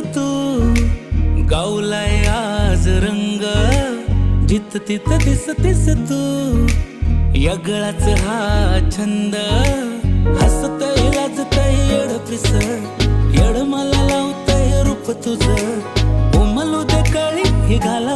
तू गावलाय आज रंग, जित तित दिसतीस तू यगळाच हा छंद, हसतय लाजतय येड पिस, येड मला लावतय रूप तुझ, उमलू दे कळी ही घाला